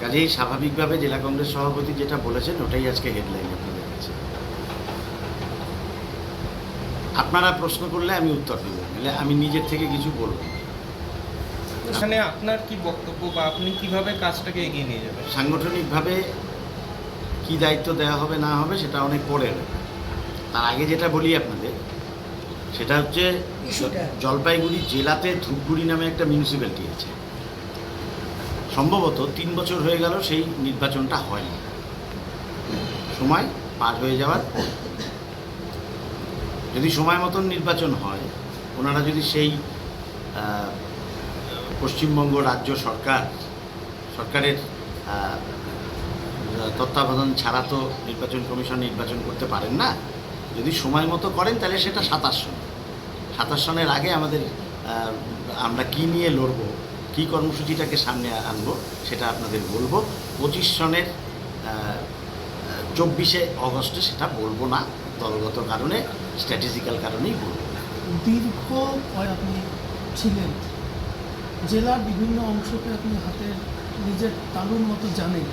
কাজেই স্বাভাবিকভাবে জেলা কংগ্রেস সভাপতি যেটা বলেছেন ওটাই আজকে হেডলাইন আপনাদের কাছে। আপনারা প্রশ্ন করলে আমি উত্তর দেব, নাহলে আমি নিজের থেকে কিছু বলব না। এখানে আপনার কি বক্তব্য বা আপনি কিভাবে কাজটাকে এগিয়ে নিয়ে যাবেন? সাংগঠনিকভাবে কি দায়িত্ব দেওয়া হবে না হবে সেটা অনেক পরে হবে। তার আগে যেটা বলি আপনাদের, সেটা হচ্ছে জলপাইগুড়ি জেলাতে ধূপগুড়ি নামে একটা মিউনিসিপ্যালিটি আছে। সম্ভবত 3 বছর হয়ে গেল সেই নির্বাচনটা হয়নি, সময় পার হয়ে যাওয়ার পর। যদি সময় মতন নির্বাচন হয়, ওনারা যদি সেই পশ্চিমবঙ্গ রাজ্য সরকারের তত্ত্বাবধান ছাড়া তো নির্বাচন কমিশন নির্বাচন করতে পারেন না। যদি সময় মতো করেন তাহলে সেটা 27 সন। 27 সনের আগে আমরা কি নিয়ে লড়ব, কী কর্মসূচিটাকে সামনে আনবো সেটা আপনাদের বলবো। 25 সনের 24শে অগস্টে সেটা বলবো না, দলগত কারণে, স্ট্র্যাটেজিক্যাল কারণেই বলবো। দীর্ঘ আপনি ছিলেন, জেলার বিভিন্ন অংশকে আপনি হাতের নিজের তালুর মতো জানেন।